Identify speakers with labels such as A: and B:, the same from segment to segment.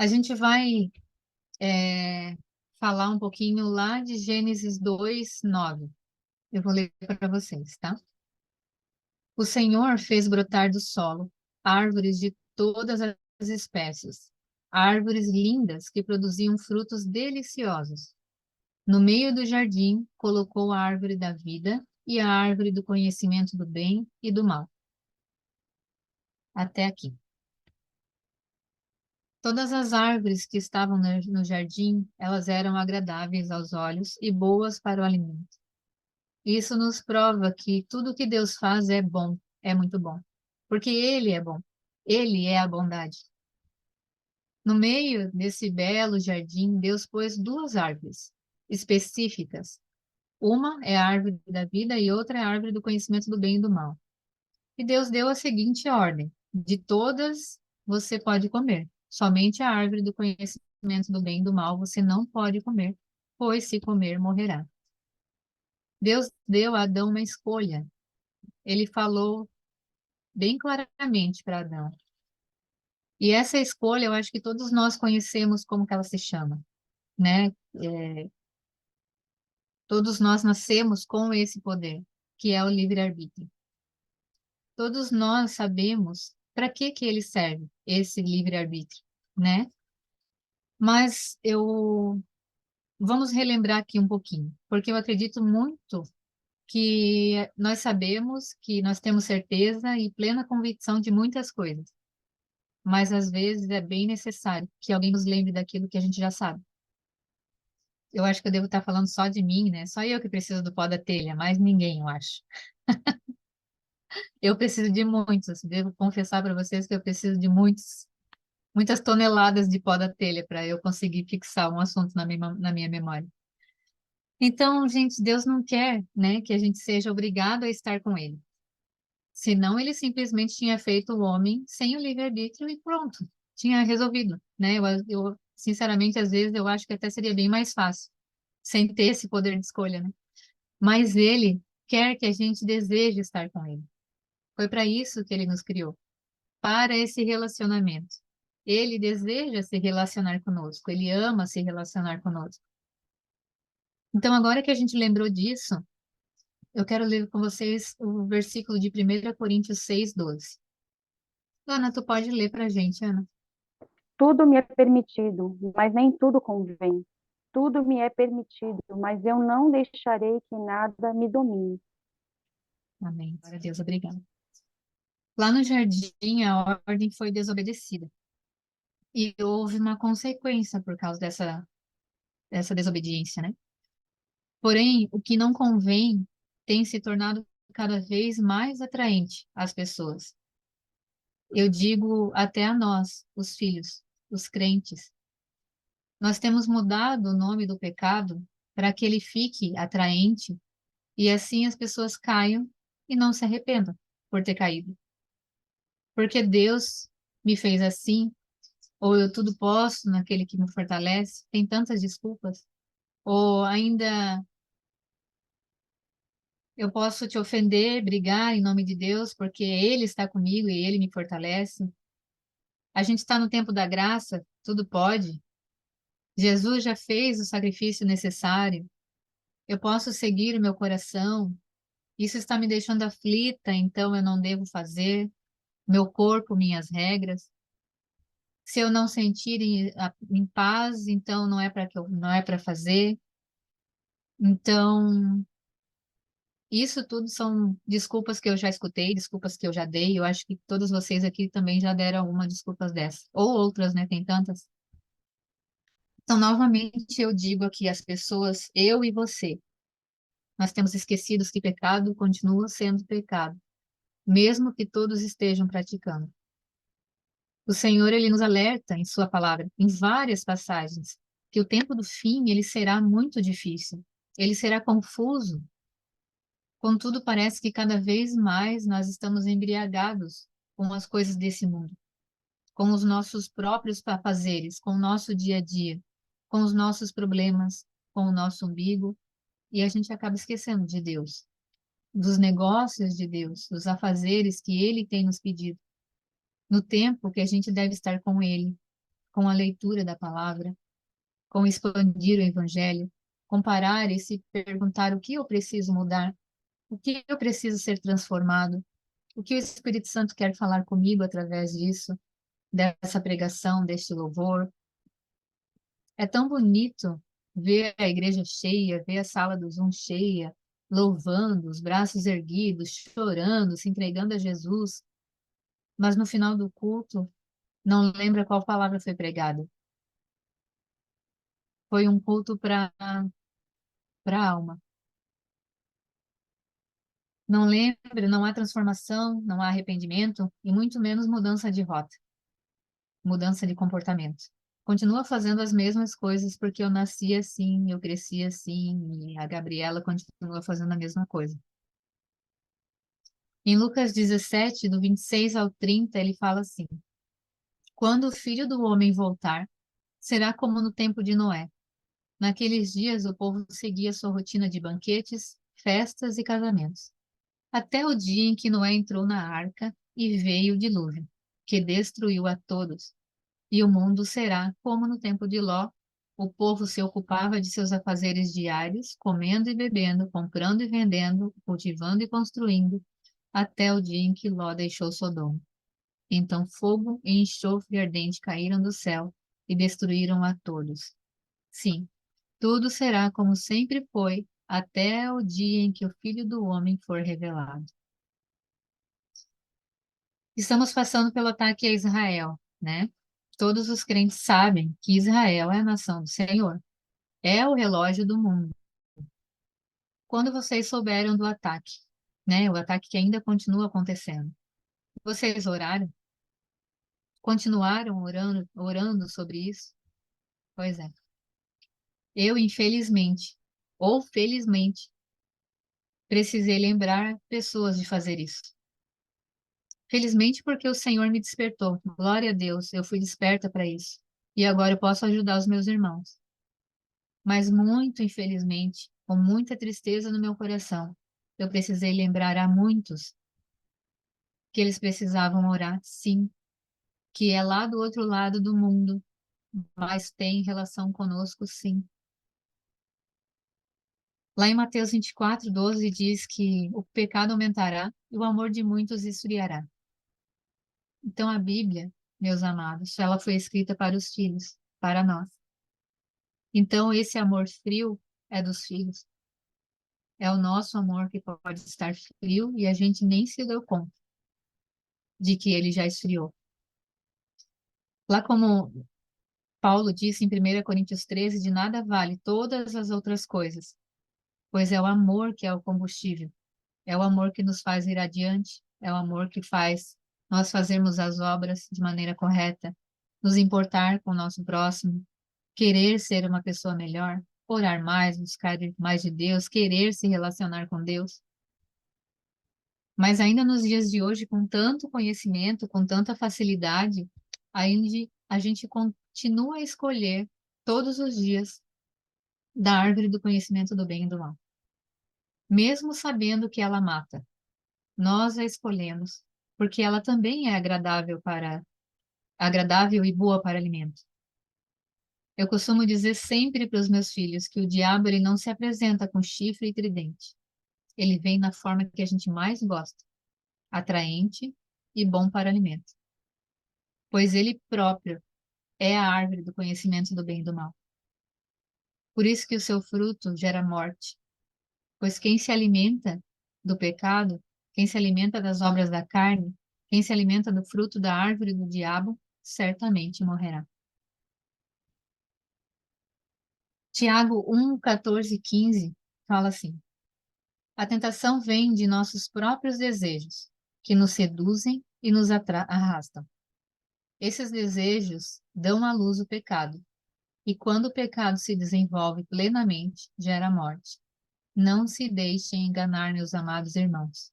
A: A gente vai é, falar um pouquinho lá de Gênesis 2:9. Eu vou ler para vocês, tá? O Senhor fez brotar do solo árvores de todas as espécies, árvores lindas que produziam frutos deliciosos. No meio do jardim, colocou a árvore da vida e a árvore do conhecimento do bem e do mal. Até aqui. Todas as árvores que estavam no jardim, elas eram agradáveis aos olhos e boas para o alimento. Isso nos prova que tudo que Deus faz é bom, é muito bom, porque Ele é bom, Ele é a bondade. No meio desse belo jardim, Deus pôs duas árvores específicas. Uma é a árvore da vida e outra é a árvore do conhecimento do bem e do mal. E Deus deu a seguinte ordem: de todas você pode comer, somente a árvore do conhecimento do bem e do mal você não pode comer, pois se comer, morrerá. Deus deu a Adão uma escolha. Ele falou bem claramente para Adão. E essa escolha, eu acho que todos nós conhecemos como que ela se chama, né? Todos nós nascemos com esse poder, que é o livre-arbítrio. Todos nós sabemos para que ele serve, esse livre-arbítrio, né? Mas eu vamos relembrar aqui um pouquinho, porque eu acredito muito que nós sabemos, que nós temos certeza e plena convicção de muitas coisas, mas às vezes é bem necessário que alguém nos lembre daquilo que a gente já sabe. Eu acho que eu devo estar falando só de mim, né? Só eu que preciso do pó da telha, mais ninguém, eu acho. Eu preciso de muitos, devo confessar para vocês que eu preciso de muitas toneladas de pó da telha para eu conseguir fixar um assunto na minha memória. Então, gente, Deus não quer, né, que a gente seja obrigado a estar com Ele. Senão, Ele simplesmente tinha feito o homem sem o livre-arbítrio e pronto, tinha resolvido, né? Sinceramente, às vezes, eu acho que até seria bem mais fácil, sem ter esse poder de escolha, né? Mas Ele quer que a gente deseje estar com Ele. Foi para isso que Ele nos criou, para esse relacionamento. Ele deseja se relacionar conosco, Ele ama se relacionar conosco. Então, agora que a gente lembrou disso, eu quero ler com vocês o versículo de 1 Coríntios 6:12. Ana, tu pode ler para a gente, Ana?
B: Tudo me é permitido, mas nem tudo convém. Tudo me é permitido, mas eu não deixarei que nada me domine.
A: Amém. Glória a Deus, obrigada. Lá no jardim, a ordem foi desobedecida. E houve uma consequência por causa dessa desobediência, né? Porém, o que não convém tem se tornado cada vez mais atraente às pessoas. Eu digo até a nós, os filhos, os crentes. Nós temos mudado o nome do pecado para que ele fique atraente e assim as pessoas caiam e não se arrependam por ter caído. Porque Deus me fez assim, ou eu tudo posso naquele que me fortalece, tem tantas desculpas. Ou ainda eu posso te ofender, brigar em nome de Deus, porque Ele está comigo e Ele me fortalece. A gente está no tempo da graça, tudo pode. Jesus já fez o sacrifício necessário. Eu posso seguir o meu coração. Isso está me deixando aflita, então eu não devo fazer. Meu corpo, minhas regras. Se eu não sentir em paz, então não é para fazer. Então, isso tudo são desculpas que eu já escutei, desculpas que eu já dei. Eu acho que todos vocês aqui também já deram alguma desculpas dessas. Ou outras, né? Tem tantas. Então, novamente, eu digo aqui às pessoas, eu e você, nós temos esquecido que pecado continua sendo pecado, mesmo que todos estejam praticando. O Senhor, ele nos alerta em sua palavra, em várias passagens, que o tempo do fim, ele será muito difícil, ele será confuso. Contudo, parece que cada vez mais nós estamos embriagados com as coisas desse mundo, com os nossos próprios afazeres, com o nosso dia a dia, com os nossos problemas, com o nosso umbigo, e a gente acaba esquecendo de Deus, dos negócios de Deus, dos afazeres que Ele tem nos pedido, no tempo que a gente deve estar com Ele, com a leitura da palavra, com expandir o evangelho, com parar e se perguntar o que eu preciso mudar, o que eu preciso ser transformado, o que o Espírito Santo quer falar comigo através disso, dessa pregação, deste louvor. É tão bonito ver a igreja cheia, ver a sala do Zoom cheia, louvando, os braços erguidos, chorando, se entregando a Jesus, mas no final do culto não lembra qual palavra foi pregada. Foi um culto para a alma. Não lembra, não há transformação, não há arrependimento e muito menos mudança de rota, mudança de comportamento. Continua fazendo as mesmas coisas porque eu nasci assim, eu cresci assim, e a Gabriela continua fazendo a mesma coisa. Em Lucas 17, do 26 ao 30, ele fala assim: Quando o Filho do Homem voltar, será como no tempo de Noé. Naqueles dias, o povo seguia sua rotina de banquetes, festas e casamentos, até o dia em que Noé entrou na arca e veio o dilúvio, que destruiu a todos. E o mundo será como no tempo de Ló. O povo se ocupava de seus afazeres diários, comendo e bebendo, comprando e vendendo, cultivando e construindo, até o dia em que Ló deixou Sodoma. Então fogo e enxofre ardente caíram do céu e destruíram a todos. Sim, tudo será como sempre foi, até o dia em que o Filho do Homem for revelado. Estamos passando pelo ataque a Israel, né? Todos os crentes sabem que Israel é a nação do Senhor, é o relógio do mundo. Quando vocês souberam do ataque, né? O ataque que ainda continua acontecendo, vocês oraram? Continuaram orando sobre isso? Pois é. Eu, infelizmente, ou felizmente, precisei lembrar pessoas de fazer isso. Felizmente, porque o Senhor me despertou. Glória a Deus, eu fui desperta para isso. E agora eu posso ajudar os meus irmãos. Mas muito infelizmente, com muita tristeza no meu coração, eu precisei lembrar a muitos que eles precisavam orar, sim, que é lá do outro lado do mundo, mas tem relação conosco, sim. Lá em Mateus 24:12 diz que o pecado aumentará e o amor de muitos esfriará. Então a Bíblia, meus amados, ela foi escrita para os filhos, para nós. Então esse amor frio é dos filhos. É o nosso amor que pode estar frio e a gente nem se deu conta de que ele já esfriou. Lá como Paulo disse em 1 Coríntios 13, de nada vale todas as outras coisas, pois é o amor que é o combustível, é o amor que nos faz ir adiante, é o amor que faz nós fazermos as obras de maneira correta, nos importar com o nosso próximo, querer ser uma pessoa melhor, orar mais, buscar mais de Deus, querer se relacionar com Deus. Mas ainda nos dias de hoje, com tanto conhecimento, com tanta facilidade, ainda a gente continua a escolher todos os dias da árvore do conhecimento do bem e do mal, mesmo sabendo que ela mata. Nós a escolhemos, porque ela também é agradável e boa para alimento. Eu costumo dizer sempre para os meus filhos que o diabo ele não se apresenta com chifre e tridente. Ele vem na forma que a gente mais gosta, atraente e bom para alimento, pois ele próprio é a árvore do conhecimento do bem e do mal. Por isso que o seu fruto gera morte, pois quem se alimenta do pecado, quem se alimenta das obras da carne, quem se alimenta do fruto da árvore do diabo, certamente morrerá. Tiago 1, 14 e 15 fala assim: A tentação vem de nossos próprios desejos, que nos seduzem e nos arrastam. Esses desejos dão à luz o pecado, e quando o pecado se desenvolve plenamente, gera morte. Não se deixem enganar, meus amados irmãos.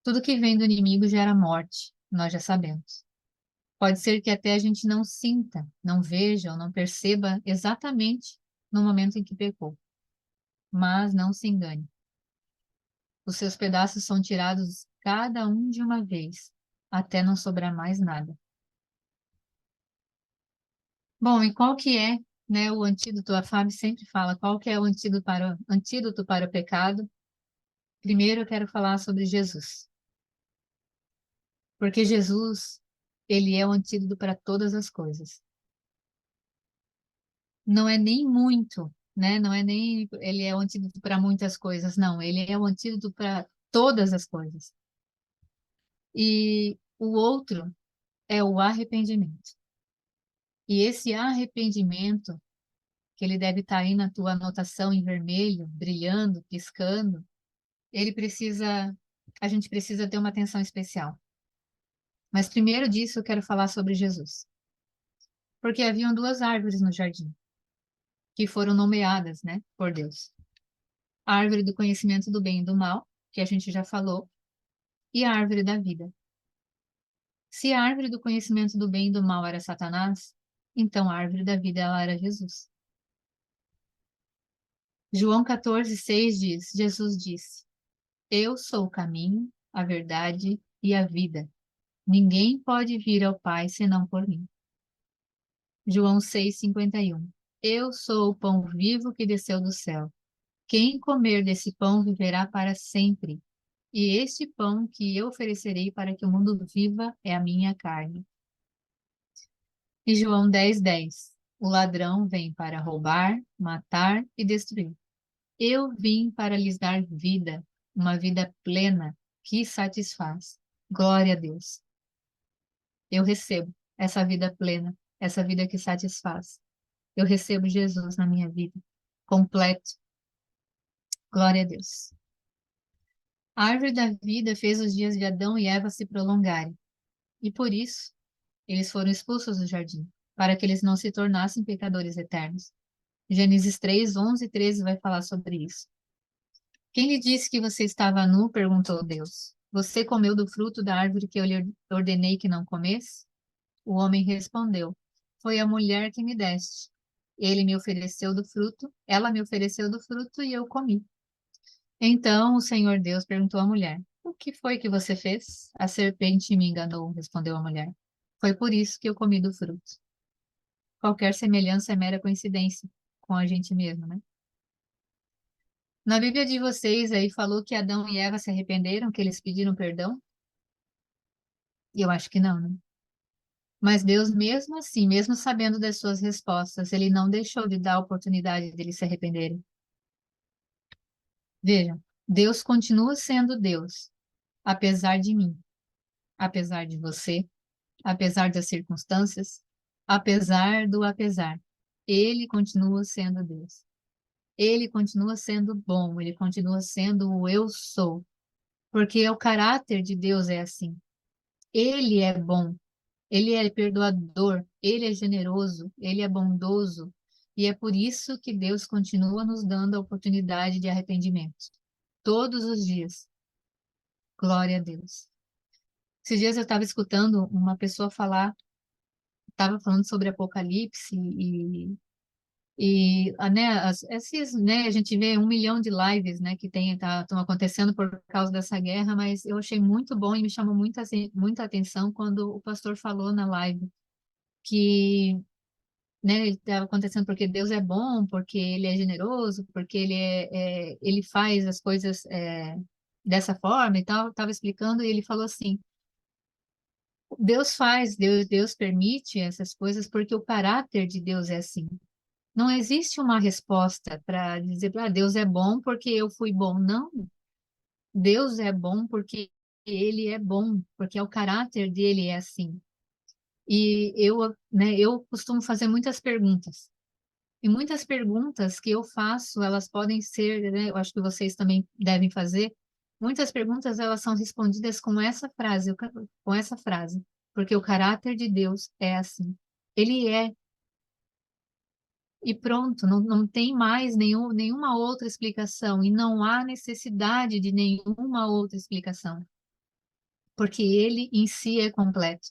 A: Tudo que vem do inimigo gera morte, nós já sabemos. Pode ser que até a gente não sinta, não veja ou não perceba exatamente no momento em que pecou. Mas não se engane. Os seus pedaços são tirados cada um de uma vez, até não sobrar mais nada. Bom, e qual que é, né, o antídoto? A Fábio sempre fala, qual que é o antídoto para o pecado? Primeiro eu quero falar sobre Jesus, porque Jesus, ele é o antídoto para todas as coisas. Não é nem muito, né? Não é nem ele é o antídoto para muitas coisas, não. Ele é o antídoto para todas as coisas. E o outro é o arrependimento. E esse arrependimento, que ele deve estar aí na tua anotação em vermelho, brilhando, piscando, ele precisa, a gente precisa ter uma atenção especial. Mas primeiro disso eu quero falar sobre Jesus. Porque haviam duas árvores no jardim, que foram nomeadas, né, por Deus. A árvore do conhecimento do bem e do mal, que a gente já falou, e a árvore da vida. Se a árvore do conhecimento do bem e do mal era Satanás, então a árvore da vida ela era Jesus. João 14:6 diz, Jesus disse, eu sou o caminho, a verdade e a vida. Ninguém pode vir ao Pai senão por mim. João 6:51. Eu sou o pão vivo que desceu do céu. Quem comer desse pão viverá para sempre. E este pão que eu oferecerei para que o mundo viva é a minha carne. E João 10:10. O ladrão vem para roubar, matar e destruir. Eu vim para lhes dar vida, uma vida plena que satisfaz. Glória a Deus. Eu recebo essa vida plena, essa vida que satisfaz. Eu recebo Jesus na minha vida, completo. Glória a Deus. A árvore da vida fez os dias de Adão e Eva se prolongarem, e por isso eles foram expulsos do jardim, para que eles não se tornassem pecadores eternos. Gênesis 3:11 e 13 vai falar sobre isso. Quem lhe disse que você estava nu? Perguntou Deus. Você comeu do fruto da árvore que eu lhe ordenei que não comesse? O homem respondeu: foi a mulher que me deste. Ele me ofereceu do fruto, ela me ofereceu do fruto e eu comi. Então o Senhor Deus perguntou à mulher: o que foi que você fez? A serpente me enganou, respondeu a mulher. Foi por isso que eu comi do fruto. Qualquer semelhança é mera coincidência com a gente mesmo, né? Na Bíblia de vocês aí falou que Adão e Eva se arrependeram, que eles pediram perdão? E eu acho que não, né? Mas Deus, mesmo assim, mesmo sabendo das suas respostas, ele não deixou de dar a oportunidade deles se arrependerem. Vejam, Deus continua sendo Deus, apesar de mim, apesar de você, apesar das circunstâncias, apesar do apesar. Ele continua sendo Deus. Ele continua sendo bom, ele continua sendo o eu sou, porque o caráter de Deus é assim. Ele é bom, ele é perdoador, ele é generoso, ele é bondoso, e é por isso que Deus continua nos dando a oportunidade de arrependimento. Todos os dias. Glória a Deus. Esses dias eu estava escutando uma pessoa falar, estava falando sobre Apocalipse né, a gente vê 1 milhão de lives, né, que estão acontecendo por causa dessa guerra, mas eu achei muito bom e me chamou muita atenção quando o pastor falou na live que, né, estava acontecendo porque Deus é bom, porque Ele é generoso, porque Ele faz as coisas dessa forma e tal. Estava explicando e ele falou assim: Deus faz, Deus permite essas coisas porque o caráter de Deus é assim. Não existe uma resposta para dizer, Deus é bom porque eu fui bom. Não, Deus é bom porque Ele é bom, porque o caráter dele é assim. E eu costumo fazer muitas perguntas. E muitas perguntas que eu faço, elas podem ser, né, eu acho que vocês também devem fazer. Muitas perguntas, elas são respondidas com essa frase, com essa frase, porque o caráter de Deus é assim. Ele é, e pronto, não tem mais nenhuma outra explicação, e não há necessidade de nenhuma outra explicação, porque ele em si é completo.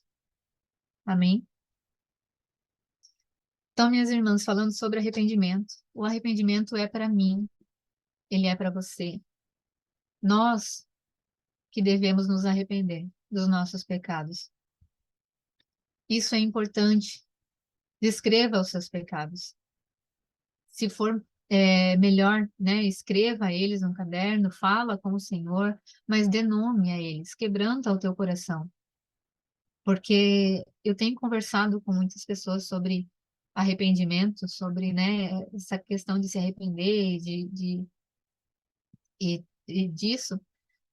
A: Amém? Então, minhas irmãs, falando sobre arrependimento, o arrependimento é para mim, ele é para você. Nós que devemos nos arrepender dos nossos pecados. Isso é importante, Descreva os seus pecados. Se for melhor, né, escreva eles num caderno, fala com o Senhor, mas dê nome a eles, quebranta o teu coração. Porque eu tenho conversado com muitas pessoas sobre arrependimento, sobre, né, essa questão de se arrepender, e disso,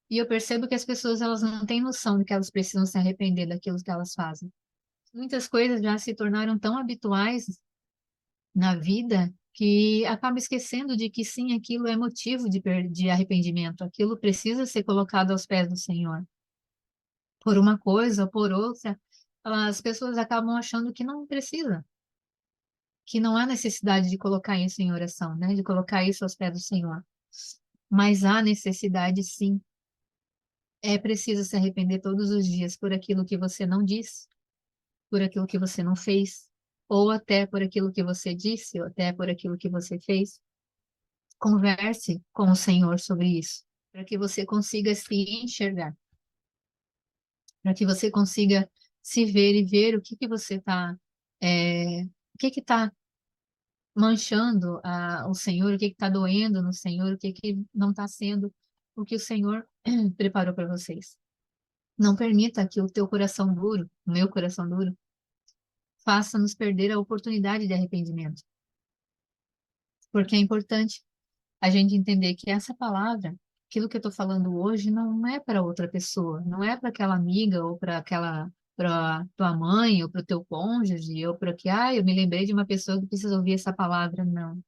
A: e eu percebo que as pessoas elas não têm noção de que elas precisam se arrepender daquilo que elas fazem. Muitas coisas já se tornaram tão habituais na vida que acaba esquecendo de que sim, aquilo é motivo de arrependimento, aquilo precisa ser colocado aos pés do Senhor. Por uma coisa ou por outra, as pessoas acabam achando que não precisa, que não há necessidade de colocar isso em oração, né? De colocar isso aos pés do Senhor. Mas há necessidade, sim. É preciso se arrepender todos os dias por aquilo que você não disse, por aquilo que você não fez, ou até por aquilo que você disse, ou até por aquilo que você fez. Converse com o Senhor sobre isso, para que você consiga se enxergar, para que você consiga se ver e ver o que que você está, o que está manchando o Senhor, o que está doendo no Senhor, o que que não está sendo o que o Senhor preparou para vocês. Não permita que o teu coração duro, o meu coração duro, faça-nos perder a oportunidade de arrependimento. Porque é importante a gente entender que essa palavra, aquilo que eu estou falando hoje, não é para outra pessoa, não é para aquela amiga ou para tua mãe ou para o teu cônjuge ou para que, eu me lembrei de uma pessoa que precisa ouvir essa palavra. Não.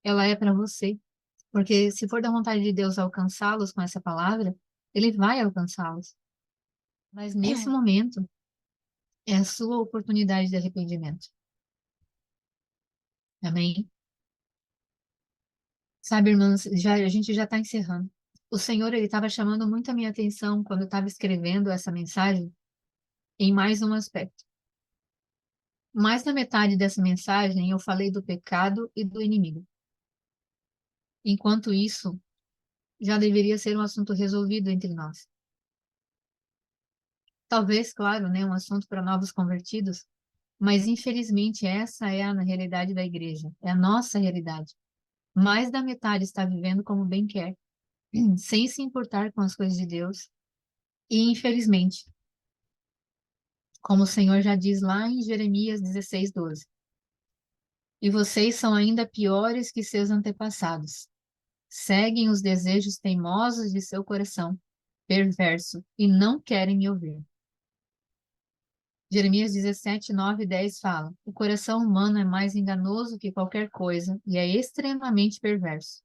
A: Ela é para você. Porque se for da vontade de Deus alcançá-los com essa palavra, ele vai alcançá-los. Mas nesse momento é a sua oportunidade de arrependimento. Amém? Sabe, irmãos, a gente já está encerrando. O Senhor, ele estava chamando muito a minha atenção quando eu estava escrevendo essa mensagem em mais um aspecto. Mais da metade dessa mensagem eu falei do pecado e do inimigo. Enquanto isso, já deveria ser um assunto resolvido entre nós. Talvez, claro, né, um assunto para novos convertidos, mas infelizmente essa é a realidade da igreja, é a nossa realidade. Mais da metade está vivendo como bem quer, sem se importar com as coisas de Deus. E infelizmente, como o Senhor já diz lá em Jeremias 16:12, e vocês são ainda piores que seus antepassados. Seguem os desejos teimosos de seu coração, perverso, e não querem me ouvir. Jeremias 17:9 e 10 fala: o coração humano é mais enganoso que qualquer coisa e é extremamente perverso.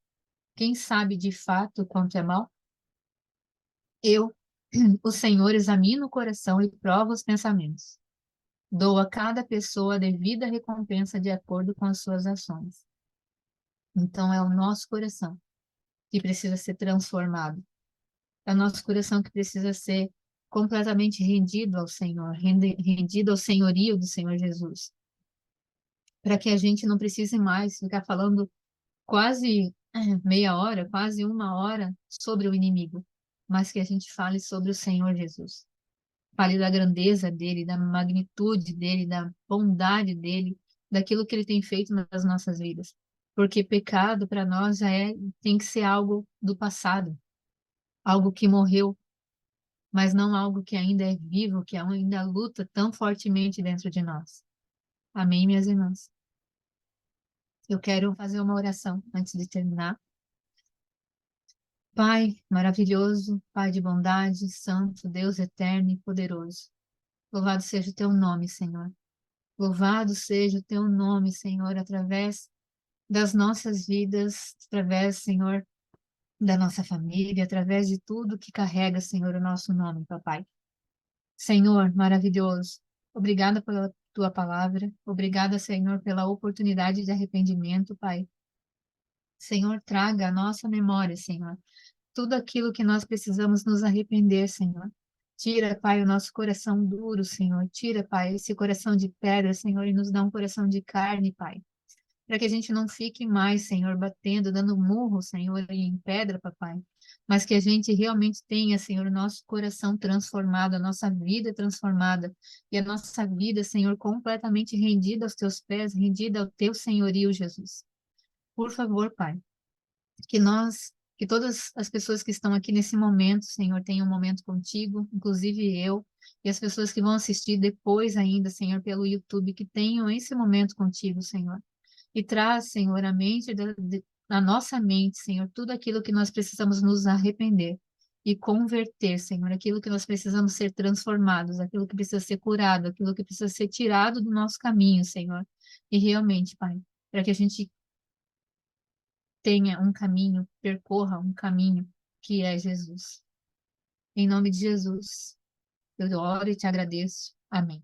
A: Quem sabe de fato quanto é mal? Eu, o Senhor, examino o coração e provo os pensamentos. Dou a cada pessoa a devida recompensa de acordo com as suas ações. Então, é o nosso coração que precisa ser transformado. É o nosso coração que precisa ser completamente rendido ao Senhor, rendido ao senhorio do Senhor Jesus, para que a gente não precise mais ficar falando quase meia hora, quase uma hora sobre o inimigo, mas que a gente fale sobre o Senhor Jesus. Fale da grandeza dele, da magnitude dele, da bondade dele, daquilo que ele tem feito nas nossas vidas. Porque pecado para nós tem que ser algo do passado, algo que morreu, mas não algo que ainda é vivo, que ainda luta tão fortemente dentro de nós. Amém, minhas irmãs? Eu quero fazer uma oração antes de terminar. Pai maravilhoso, Pai de bondade, santo, Deus eterno e poderoso. Louvado seja o teu nome, Senhor. Louvado seja o teu nome, Senhor, através das nossas vidas, através, Senhor, da nossa família, através de tudo que carrega, Senhor, o nosso nome, Papai. Senhor, maravilhoso, obrigada pela tua palavra, obrigada, Senhor, pela oportunidade de arrependimento, Pai. Senhor, traga à nossa memória, Senhor, tudo aquilo que nós precisamos nos arrepender, Senhor. Tira, Pai, o nosso coração duro, Senhor. Tira, Pai, esse coração de pedra, Senhor, e nos dá um coração de carne, Pai. Para que a gente não fique mais, Senhor, batendo, dando murro, Senhor, em pedra, Papai. mas que a gente realmente tenha, Senhor, o nosso coração transformado, a nossa vida transformada, e a nossa vida, Senhor, completamente rendida aos teus pés, rendida ao teu senhorio, Jesus. Por favor, Pai, que todas as pessoas que estão aqui nesse momento, Senhor, tenham um momento contigo, inclusive eu, e as pessoas que vão assistir depois ainda, Senhor, pelo YouTube, que tenham esse momento contigo, Senhor. E traz, Senhor, na nossa mente, Senhor, tudo aquilo que nós precisamos nos arrepender e converter, Senhor, aquilo que nós precisamos ser transformados, aquilo que precisa ser curado, aquilo que precisa ser tirado do nosso caminho, Senhor. E realmente, Pai, para que a gente tenha um caminho, percorra um caminho que é Jesus. Em nome de Jesus, eu oro e te agradeço. Amém.